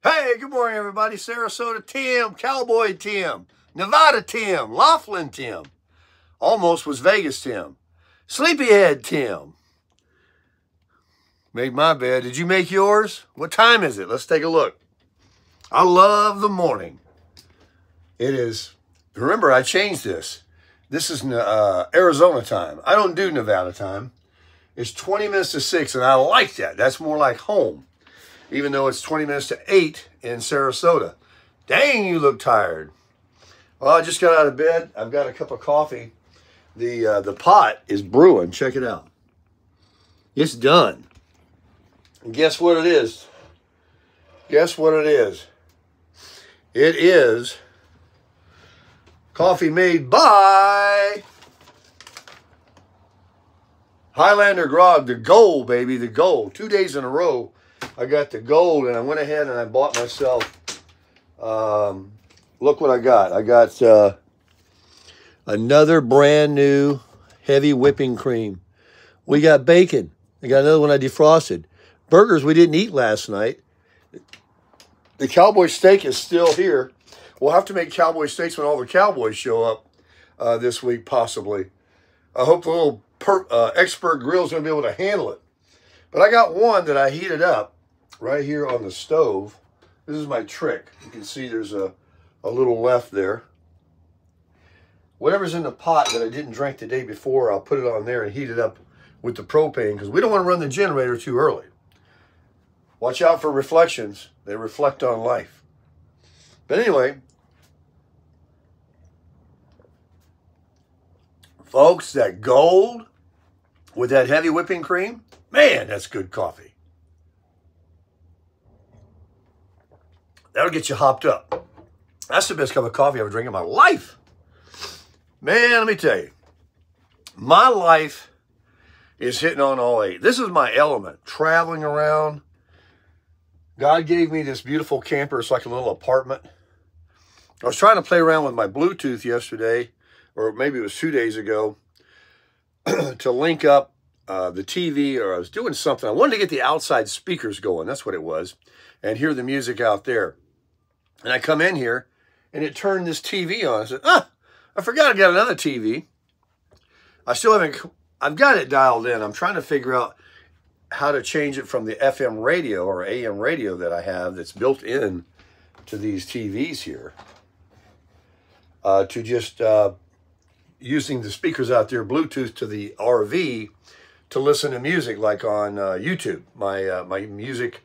Hey, good morning, everybody. Sarasota Tim, Cowboy Tim, Nevada Tim, Laughlin Tim. Almost was Vegas Tim. Sleepyhead Tim. Made my bed. Did you make yours? What time is it? Let's take a look. I love the morning. It is, remember, I changed this. This is Arizona time. I don't do Nevada time. It's 20 minutes to 6, and I like that. That's more like home. Even though it's 20 minutes to 8 in Sarasota. Dang, you look tired. Well, I just got out of bed. I've got a cup of coffee. The pot is brewing. Check it out. It's done. And guess what it is? Guess what it is? It is coffee made by Highlander Grog, the gold, baby, the gold. 2 days in a row. I got the gold, and I went ahead and I bought myself, look what I got. I got another brand new heavy whipping cream. We got bacon. I got another one I defrosted. Burgers we didn't eat last night. The cowboy steak is still here. We'll have to make cowboy steaks when all the cowboys show up this week, possibly. I hope the little expert grill is going to be able to handle it. But I got one that I heated up right here on the stove. This is my trick. You can see there's a little left there. Whatever's in the pot that I didn't drink the day before, I'll put it on there and heat it up with the propane because we don't want to run the generator too early. Watch out for reflections. They reflect on life. But anyway, folks, that gold with that heavy whipping cream, man, that's good coffee. That'll get you hopped up. That's the best cup of coffee I've ever drank in my life. Man, let me tell you. My life is hitting on all 8. This is my element. Traveling around. God gave me this beautiful camper. It's like a little apartment. I was trying to play around with my Bluetooth yesterday, or maybe it was 2 days ago, to link up the TV, or I was doing something. I wanted to get the outside speakers going. That's what it was. And hear the music out there. And I come in here, and it turned this TV on. I said, I forgot I got another TV. I still haven't, I've got it dialed in. I'm trying to figure out how to change it from the FM radio or AM radio that I have that's built in to these TVs here to just using the speakers out there, Bluetooth to the RV to listen to music like on YouTube, my music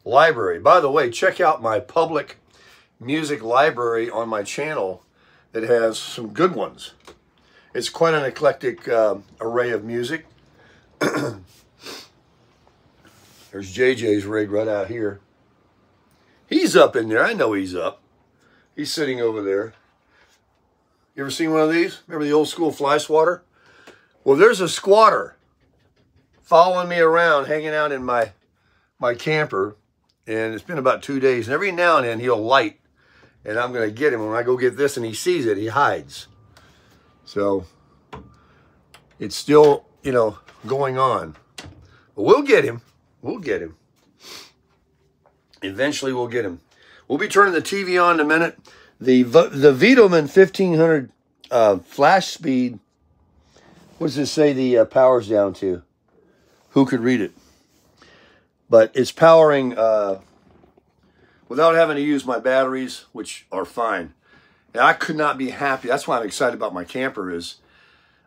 library. By the way, check out my public music library on my channel that has some good ones. It's quite an eclectic array of music. There's JJ's rig right out here. He's up in there. I know he's up. He's sitting over there. You ever seen one of these? Remember the old school fly swatter? Well, there's a squatter following me around, hanging out in my camper. And it's been about 2 days. And every now and then he'll light. And I'm going to get him. When I go get this and he sees it, he hides. So it's still, you know, going on. But we'll get him. We'll get him. Eventually we'll get him. We'll be turning the TV on in a minute. The Vitoman 1500 flash speed. What does it say the power's down to? Who could read it? But it's powering without having to use my batteries, which are fine. And I could not be happy. That's why I'm excited about my camper is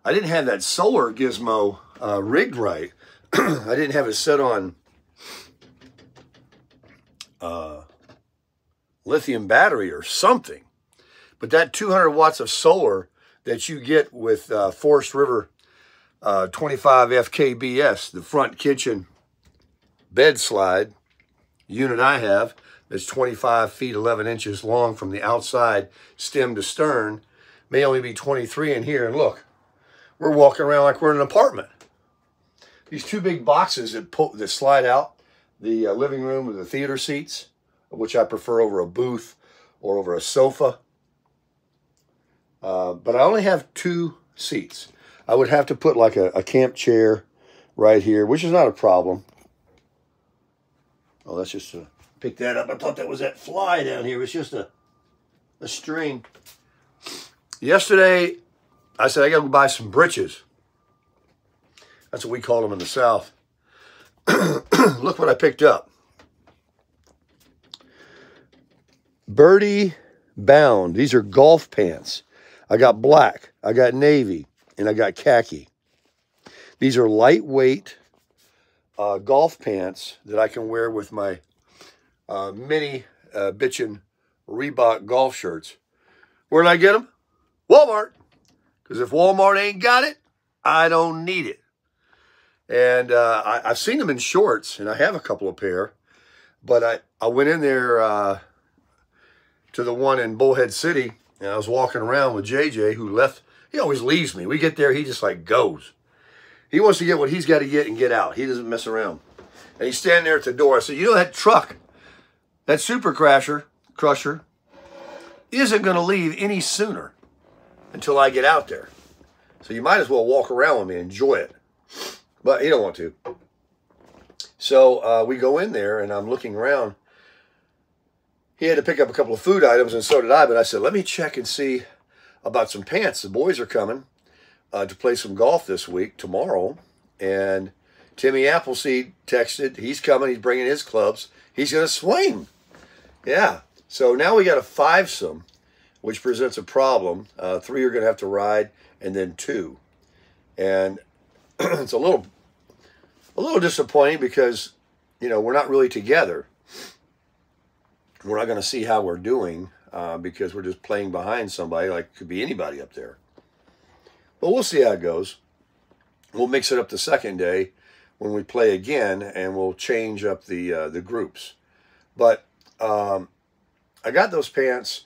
I didn't have that solar gizmo rigged right. I didn't have it set on lithium battery or something. But that 200 watts of solar that you get with Forest River 25 FKBS, the front kitchen bed slide unit I have, that's 25 feet 11 inches long from the outside stem to stern, may only be 23 in here. And look, we're walking around like we're in an apartment. These 2 big boxes that slide out, the living room with the theater seats, which I prefer over a booth or over a sofa. But I only have 2 seats. I would have to put like a camp chair right here, which is not a problem. Oh, that's just a Pick that up. I thought that was that fly down here. It's just a string. Yesterday, I said, I got to go buy some britches. That's what we call them in the South. Look what I picked up. Birdie Bound. These are golf pants. I got black, I got navy, and I got khaki. These are lightweight golf pants that I can wear with my mini bitchin' Reebok golf shirts. Where did I get them? Walmart. Because if Walmart ain't got it, I don't need it. And I've seen them in shorts, and I have a couple of pair. But I went in there to the one in Bullhead City, and I was walking around with JJ, who left. He always leaves me. We get there, he just like goes. He wants to get what he's got to get and get out. He doesn't mess around. And he's standing there at the door. I said, you know that truck, that Super Crusher, isn't going to leave any sooner until I get out there. So you might as well walk around with me and enjoy it. But he don't want to. So we go in there, and I'm looking around. He had to pick up a couple of food items, and so did I. But I said, let me check and see about some pants. The boys are coming to play some golf this week, tomorrow. And Timmy Appleseed texted. He's coming. He's bringing his clubs. He's going to swing. Yeah. So now we got a fivesome, which presents a problem. 3 are going to have to ride, and then 2. And it's a little disappointing because, you know, we're not really together. We're not going to see how we're doing because we're just playing behind somebody, like it could be anybody up there. But we'll see how it goes. We'll mix it up the second day when we play again, and we'll change up the groups. But I got those pants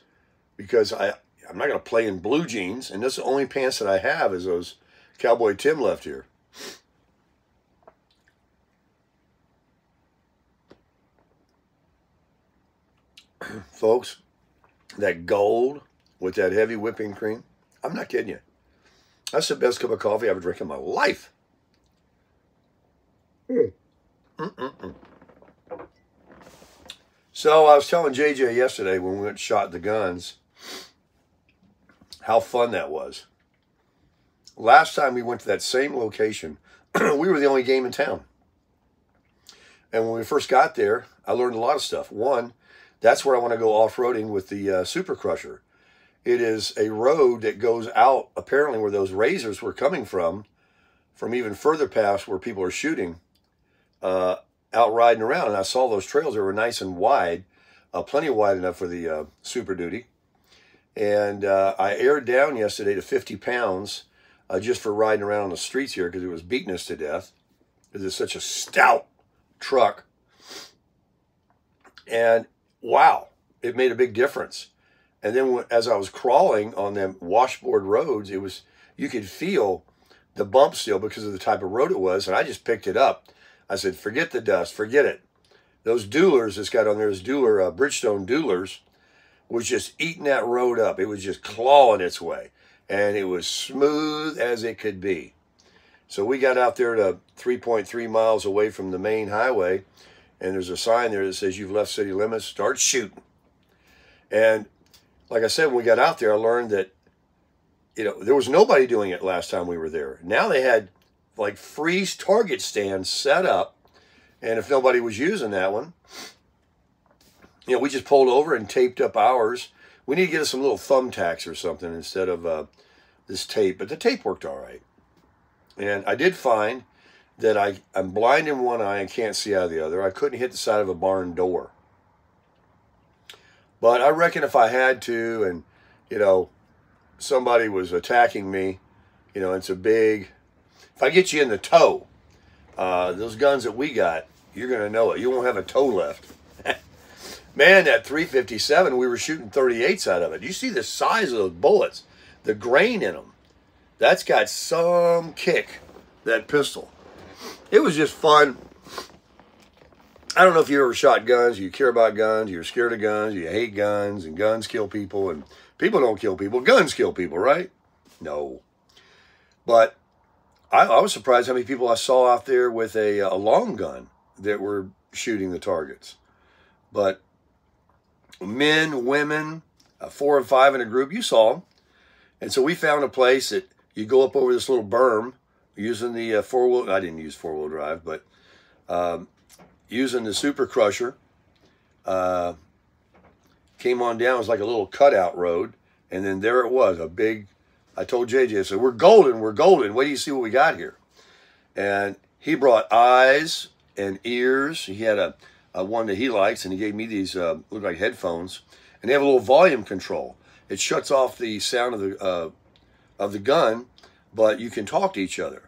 because I'm not going to play in blue jeans, and this is the only pants that I have is those Cowboy Tim left here. Folks, that gold with that heavy whipping cream, I'm not kidding you. That's the best cup of coffee I've ever drank in my life. So I was telling JJ yesterday when we went and shot the guns how fun that was. Last time we went to that same location, we were the only game in town. And when we first got there, I learned a lot of stuff. One, that's where I want to go off-roading with the Super Crusher. It is a road that goes out, apparently, where those razors were coming from even further past where people are shooting, out riding around. And I saw those trails that were nice and wide, plenty wide enough for the Super Duty. And I aired down yesterday to 50 pounds just for riding around on the streets here because it was beating us to death because it's such a stout truck. And wow, it made a big difference. And then as I was crawling on them washboard roads, you could feel the bump still because of the type of road it was. And I just picked it up. I said, forget the dust, forget it. Those Duelers that's got on there, those Bridgestone Duelers, was just eating that road up. It was just clawing its way. And it was smooth as it could be. So we got out there to 3.3 miles away from the main highway. And there's a sign there that says, you've left city limits, start shooting. And like I said, when we got out there, I learned that, you know, there was nobody doing it last time we were there. Now they had like free target stands set up. And if nobody was using that one, you know, we just pulled over and taped up ours. We need to get us some little thumbtacks or something instead of this tape. But the tape worked all right. And I did find that I'm blind in one eye and can't see out of the other. I couldn't hit the side of a barn door. But I reckon if I had to and, you know, somebody was attacking me, you know, it's a big... If I get you in the toe, those guns that we got, you're going to know it. You won't have a toe left. Man, that 357, we were shooting 38s out of it. You see the size of those bullets, the grain in them. That's got some kick, that pistol. It was just fun. I don't know if you ever shot guns, you care about guns, you're scared of guns, you hate guns, and guns kill people, and people don't kill people. Guns kill people, right? No. But I was surprised how many people I saw out there with a long gun that were shooting the targets. But men, women, 4 and 5 in a group, you saw them. And so we found a place that you go up over this little berm using the four-wheel, I didn't use four-wheel drive, but using the Super Crusher. Came on down, it was like a little cutout road. And then there it was, a big, I told JJ, I said, we're golden, we're golden. Wait till you see what we got here. And he brought eyes and ears. He had a one that he likes, and he gave me these, look like headphones. And they have a little volume control. It shuts off the sound of the gun, but you can talk to each other.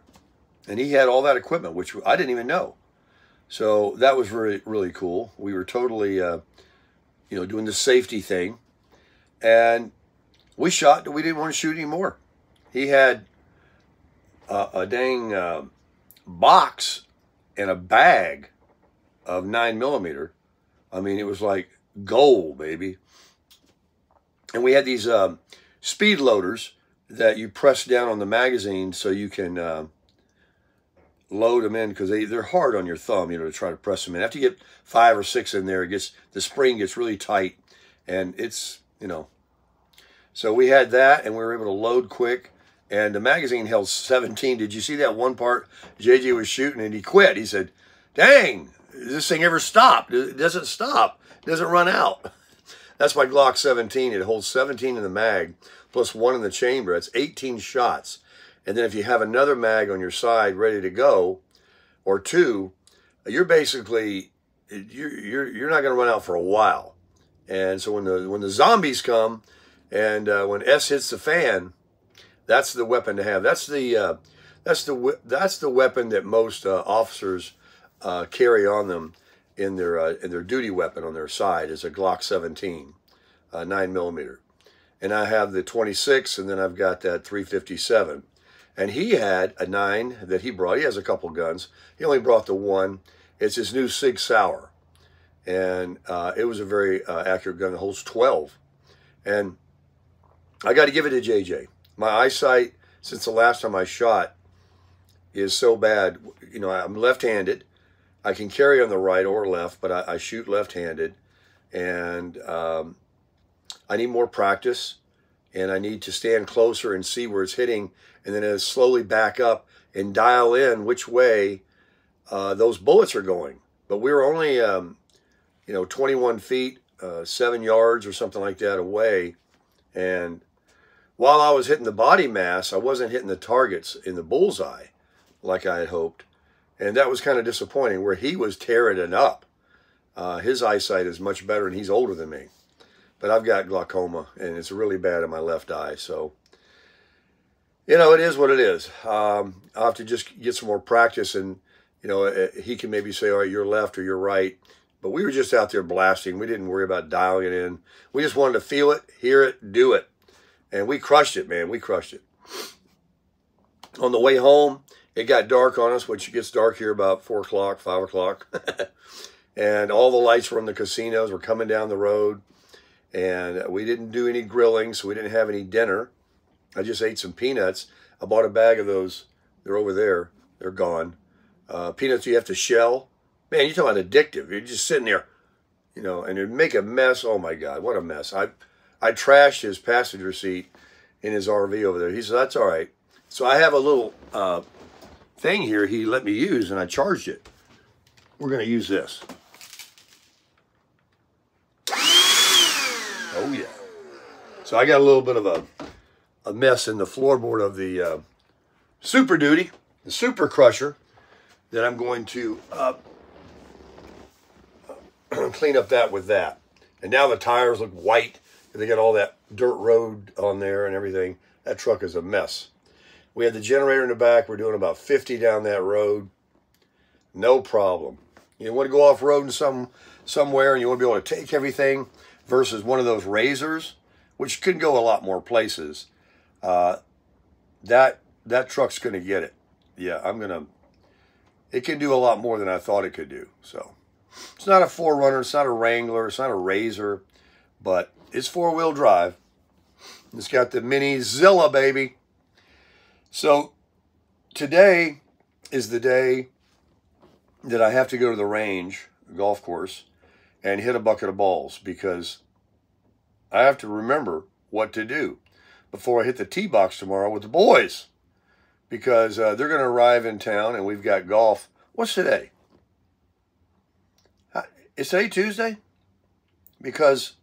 And he had all that equipment, which I didn't even know. So that was really, really cool. We were totally, doing the safety thing. And we shot, we didn't want to shoot anymore. He had a dang box and a bag of 9mm. I mean, it was like gold, baby. And we had these speed loaders that you press down on the magazine so you can load them in, because they're hard on your thumb, to try to press them in. After you get 5 or 6 in there, the spring gets really tight, and it's, So we had that, and we were able to load quick, and the magazine held 17. Did you see that one part? JJ was shooting, and he quit. He said, dang, does this thing ever stop? It doesn't stop. It doesn't run out. That's my Glock 17. It holds 17 in the mag, plus 1 in the chamber. That's 18 shots. And then if you have another mag on your side ready to go, or 2, you're basically, you're not going to run out for a while. And so when the zombies come, and when S hits the fan, that's the weapon to have. That's the weapon that most officers carry on them in their duty weapon on their side, is a Glock 17, 9mm. And I have the 26, and then I've got that 357. And he had a 9 that he brought. He has a couple guns. He only brought the 1. It's his new Sig Sauer. And it was a very accurate gun. It holds 12. And I got to give it to JJ. My eyesight, since the last time I shot, is so bad. I'm left-handed. I can carry on the right or left, but I shoot left-handed. And I need more practice. And I need to stand closer and see where it's hitting, and then slowly back up and dial in which way those bullets are going. But we were only, 21 feet, 7 yards or something like that away. And while I was hitting the body mass, I wasn't hitting the targets in the bullseye like I had hoped. And that was kind of disappointing, where he was tearing it up. His eyesight is much better, and he's older than me. But I've got glaucoma, and it's really bad in my left eye. So, it is what it is. I'll have to just get some more practice, and, he can maybe say, all right, you're left or you're right. But we were just out there blasting. We didn't worry about dialing it in. We just wanted to feel it, hear it, do it. And we crushed it, man. We crushed it. On the way home, it got dark on us, which gets dark here about 4 o'clock, 5 o'clock. And all the lights from the casinos were coming down the road. And we didn't do any grilling, so we didn't have any dinner. I just ate some peanuts. I bought a bag of those. They're over there. They're gone. Peanuts you have to shell. Man, you're talking about addictive. You're just sitting there, and it'd make a mess. Oh, my God, what a mess. I trashed his passenger seat in his RV over there. He said, that's all right. So I have a little thing here he let me use, and I charged it. We're going to use this. Oh, yeah. So I got a little bit of a mess in the floorboard of the Super Duty, the Super Crusher, that I'm going to clean up that with that. And now the tires look white. They got all that dirt road on there and everything. That truck is a mess. We had the generator in the back. We're doing about 50 down that road. No problem. You want to go off-road somewhere, and you want to be able to take everything, versus one of those razors, which could go a lot more places. That truck's going to get it. Yeah, it can do a lot more than I thought it could do. So it's not a 4Runner, it's not a Wrangler, it's not a Razor, but it's 4-wheel drive. It's got the mini Zilla, baby. So today is the day that I have to go to the range, the golf course, and hit a bucket of balls, because I have to remember what to do before I hit the tee box tomorrow with the boys, because they're going to arrive in town and we've got golf. What's today? Is today Tuesday? Because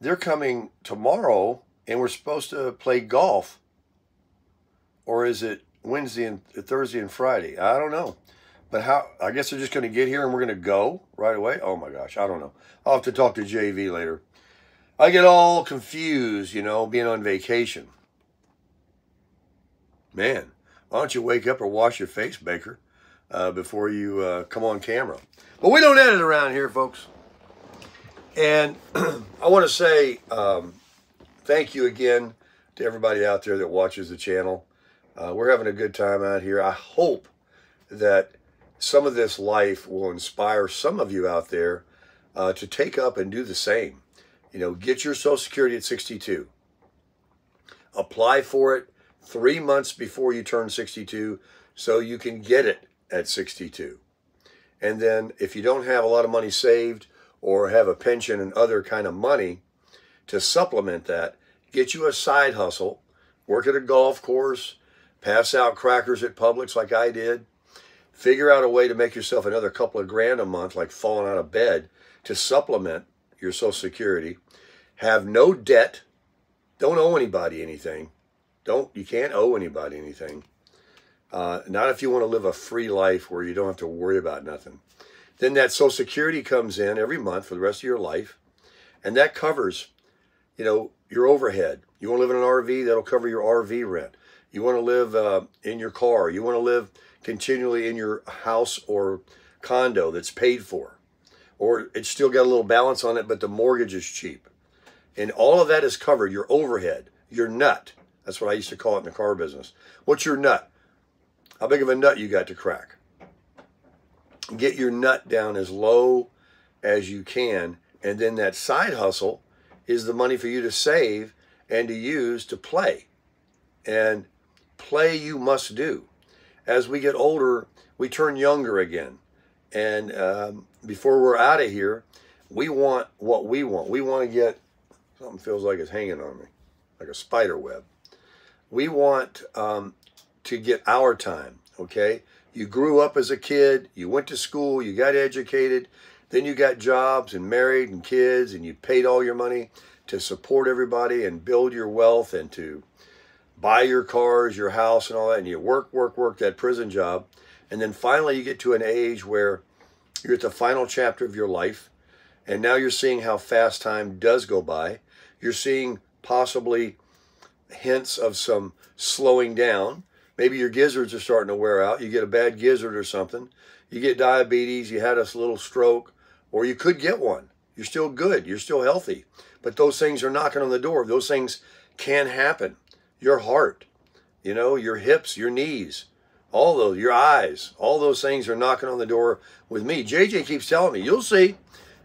they're coming tomorrow and we're supposed to play golf. Or is it Wednesday and Thursday and Friday? I don't know. But how? I guess they're just going to get here and we're going to go right away? Oh my gosh, I don't know. I'll have to talk to JV later. I get all confused, you know, being on vacation. Man, why don't you wake up or wash your face, Baker, before you come on camera? But we don't edit around here, folks. And I want to say thank you again to everybody out there that watches the channel. We're having a good time out here. I hope that some of this life will inspire some of you out there to take up and do the same. You know, get your Social Security at 62. Apply for it 3 months before you turn 62 so you can get it at 62. And then if you don't have a lot of money saved or have a pension and other kind of money to supplement that, get you a side hustle, work at a golf course, pass out crackers at Publix like I did, figure out a way to make yourself another couple of grand a month, like falling out of bed, to supplement your Social Security. Have no debt. Don't owe anybody anything. You can't owe anybody anything. Not if you want to live a free life where you don't have to worry about nothing. Then that Social Security comes in every month for the rest of your life, and that covers, you know, your overhead. You want to live in an RV, that'll cover your RV rent. You want to live in your car. You want to live continually in your house or condo that's paid for, or it's still got a little balance on it, but the mortgage is cheap. And all of that is covered. Your overhead, your nut. That's what I used to call it in the car business. What's your nut? How big of a nut you got to crack? Get your nut down as low as you can, and then that side hustle is the money for you to save and to use to play. And play you must do. As we get older, we turn younger again. And before we're out of here, we want what we want. We want to get, something feels like it's hanging on me, like a spider web. We want to get our time, okay? You grew up as a kid, you went to school, you got educated, then you got jobs and married and kids, and you paid all your money to support everybody and build your wealth and to buy your cars, your house and all that, and you work that prison job. And then finally you get to an age where you're at the final chapter of your life, and now you're seeing how fast time does go by. You're seeing possibly hints of some slowing down. Maybe your gizzards are starting to wear out. You get a bad gizzard or something. You get diabetes, you had a little stroke, or you could get one. You're still good, you're still healthy. But those things are knocking on the door. Those things can happen. Your heart, you know, your hips, your knees, all those, your eyes, all those things are knocking on the door with me. JJ keeps telling me, you'll see,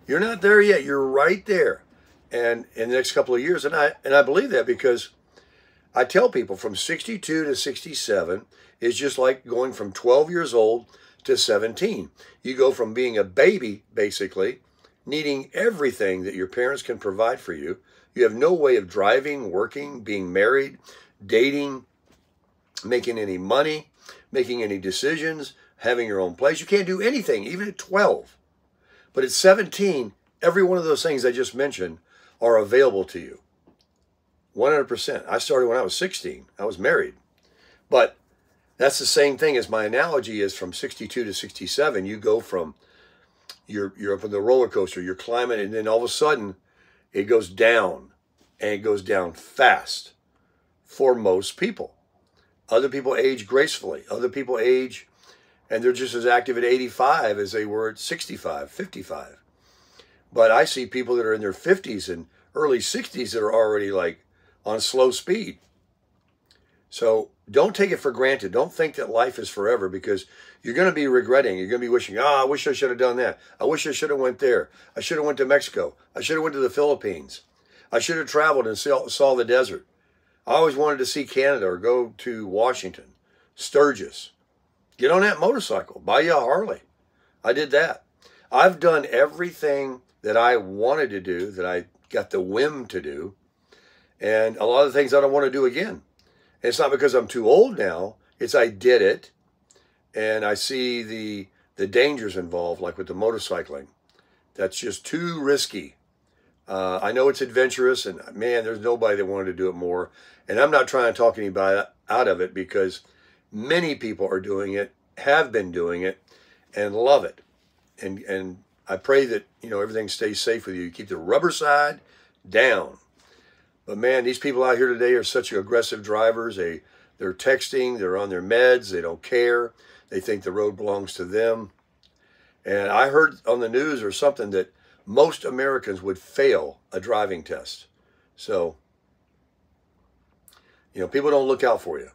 you're not there yet. You're right there. And in the next couple of years, and I believe that, because I tell people from 62 to 67 is just like going from 12 years old to 17. You go from being a baby, basically, needing everything that your parents can provide for you. You have no way of driving, working, being married, dating, making any money, making any decisions, having your own place. You can't do anything, even at 12. But at 17, every one of those things I just mentioned are available to you. 100%. I started when I was 16. I was married. But that's the same thing as my analogy is from 62 to 67. You go from, you're up on the roller coaster, you're climbing, and then all of a sudden it goes down, and it goes down fast for most people. Other people age gracefully. Other people age, and they're just as active at 85 as they were at 65, 55. But I see people that are in their 50s and early 60s that are already like on slow speed. So don't take it for granted. Don't think that life is forever, because you're going to be regretting. You're going to be wishing, I wish I should have done that. I wish I should have went there. I should have went to Mexico. I should have went to the Philippines. I should have traveled and saw the desert. I always wanted to see Canada or go to Washington, Sturgis. Get on that motorcycle. Buy you a Harley. I did that. I've done everything that I wanted to do, that I got the whim to do, and a lot of things I don't want to do again. And it's not because I'm too old now. It's I did it, and I see the dangers involved, like with the motorcycling. That's just too risky. I know it's adventurous, and man, there's nobody that wanted to do it more. And I'm not trying to talk anybody out of it, because many people are doing it, have been doing it, and love it. And I pray that, you know, everything stays safe with you. You keep the rubber side down. But man, these people out here today are such aggressive drivers. They're texting, they're on their meds, they don't care. They think the road belongs to them. And I heard on the news or something that most Americans would fail a driving test. So, you know, people don't look out for you.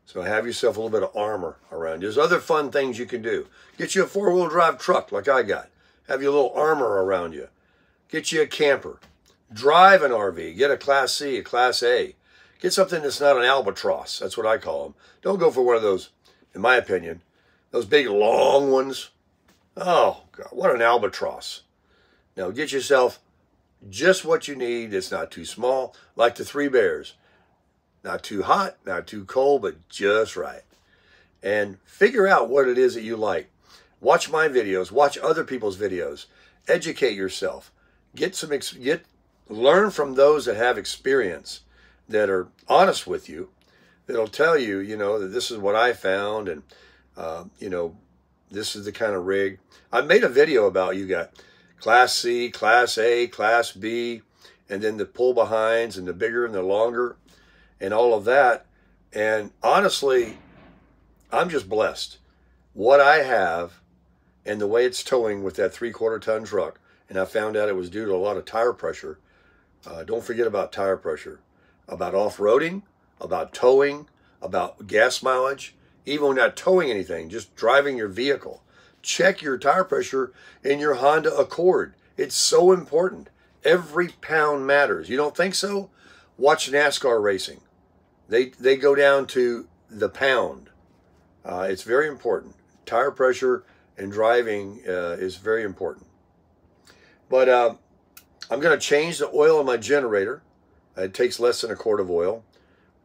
So have yourself a little bit of armor around you. There's other fun things you can do. Get you a four-wheel drive truck like I got. Have you a little armor around you. Get you a camper. Drive an RV. Get a Class C, a Class A. Get something that's not an albatross. That's what I call them. Don't go for one of those, in my opinion, those big long ones. Oh, God, what an albatross. Now, get yourself just what you need. It's not too small, like the Three Bears. Not too hot, not too cold, but just right. And figure out what it is that you like. Watch my videos. Watch other people's videos. Educate yourself. Learn from those that have experience, that are honest with you, that'll tell you, you know, that this is what I found, and, you know, this is the kind of rig. I made a video about, you got Class C, Class A, Class B, and then the pull behinds, and the bigger and the longer, and all of that. And honestly, I'm just blessed. What I have and the way it's towing with that 3/4 ton truck, and I found out it was due to a lot of tire pressure. Don't forget about tire pressure, about off-roading, about towing, about gas mileage, even when not towing anything, just driving your vehicle. Check your tire pressure in your Honda Accord. It's so important. Every pound matters. You don't think so? Watch NASCAR racing. They go down to the pound. It's very important. Tire pressure and driving is very important. But I'm going to change the oil in my generator. It takes less than a quart of oil.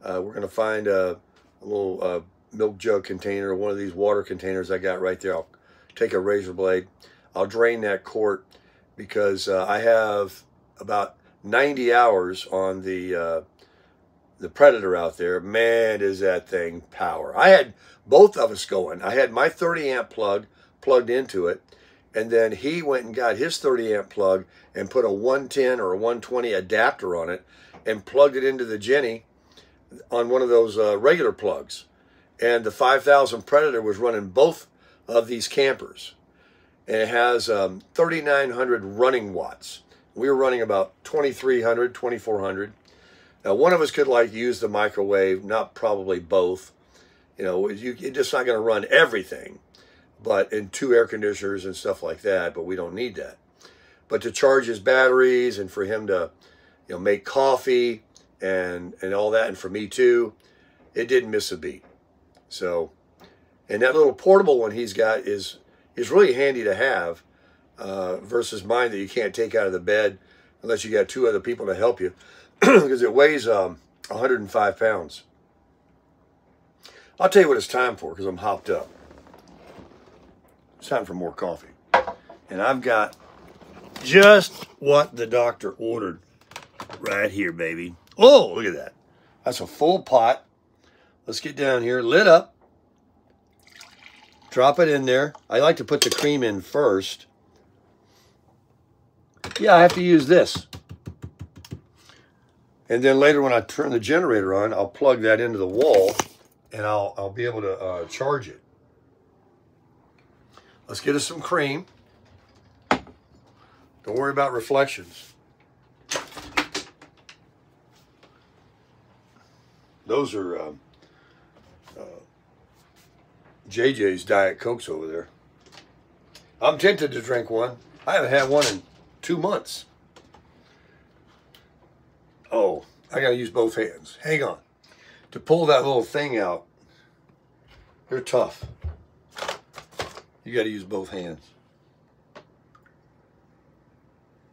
We're going to find a little milk jug container, one of these water containers I got right there. I'll take a razor blade. I'll drain that quart, because I have about 90 hours on the Predator out there. Man, is that thing power. I had both of us going. I had my 30 amp plug plugged into it, and then he went and got his 30 amp plug and put a 110 or a 120 adapter on it and plugged it into the Jenny on one of those regular plugs. And the 5000 Predator was running both of these campers. And it has 3,900 running watts. We were running about 2,300, 2,400. Now, one of us could like use the microwave, not probably both. You know, you're just not going to run everything, but in 2 air conditioners and stuff like that, but we don't need that. But to charge his batteries and for him to, you know, make coffee and all that, and for me too, it didn't miss a beat. So, and that little portable one he's got is really handy to have versus mine that you can't take out of the bed unless you got 2 other people to help you, because it weighs 105 pounds. I'll tell you what it's time for, because I'm hopped up. It's time for more coffee. And I've got just what the doctor ordered right here, baby. Oh, look at that. That's a full pot. Let's get down here, lid up. Drop it in there. I like to put the cream in first. Yeah, I have to use this. And then later when I turn the generator on, I'll plug that into the wall, and I'll be able to charge it. Let's get us some cream. Don't worry about reflections. Those are JJ's Diet Cokes over there. I'm tempted to drink one. I haven't had one in 2 months. Oh, I gotta use both hands. Hang on. To pull that little thing out, they're tough. You gotta use both hands.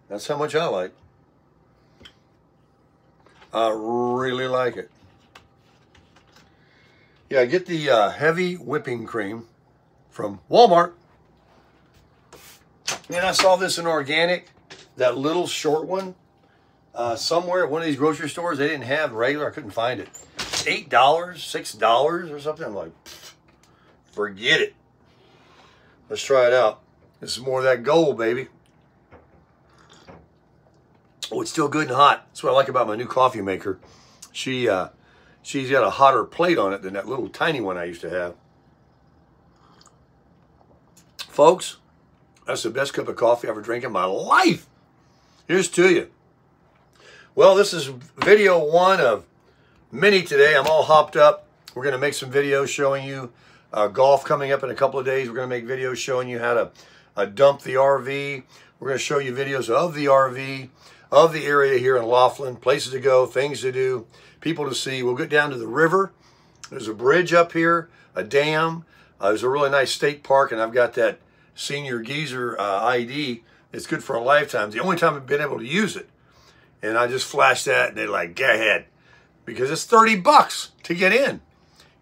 That's how much I like. I really like it. Yeah, I get the heavy whipping cream from Walmart. And I saw this in organic, that little short one, somewhere at one of these grocery stores. They didn't have regular. I couldn't find it. $8, $6 or something. I'm like, forget it. Let's try it out. This is more of that gold, baby. Oh, it's still good and hot. That's what I like about my new coffee maker. She's got a hotter plate on it than that little tiny one I used to have. Folks, that's the best cup of coffee I ever drank in my life. Here's to you. Well, this is video 1 of many today. I'm all hopped up. We're going to make some videos showing you golf coming up in a couple of days. We're going to make videos showing you how to dump the RV. We're going to show you videos of the RV, of the area here in Laughlin, places to go, things to do, people to see. We'll get down to the river. There's a bridge up here, a dam. There's a really nice state park, and I've got that senior geezer ID. It's good for a lifetime. It's the only time I've been able to use it. And I just flashed that, and they're like, go ahead. Because it's $30 to get in.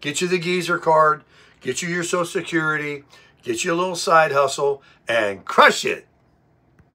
Get you the geezer card, get you your Social Security, get you a little side hustle, and crush it.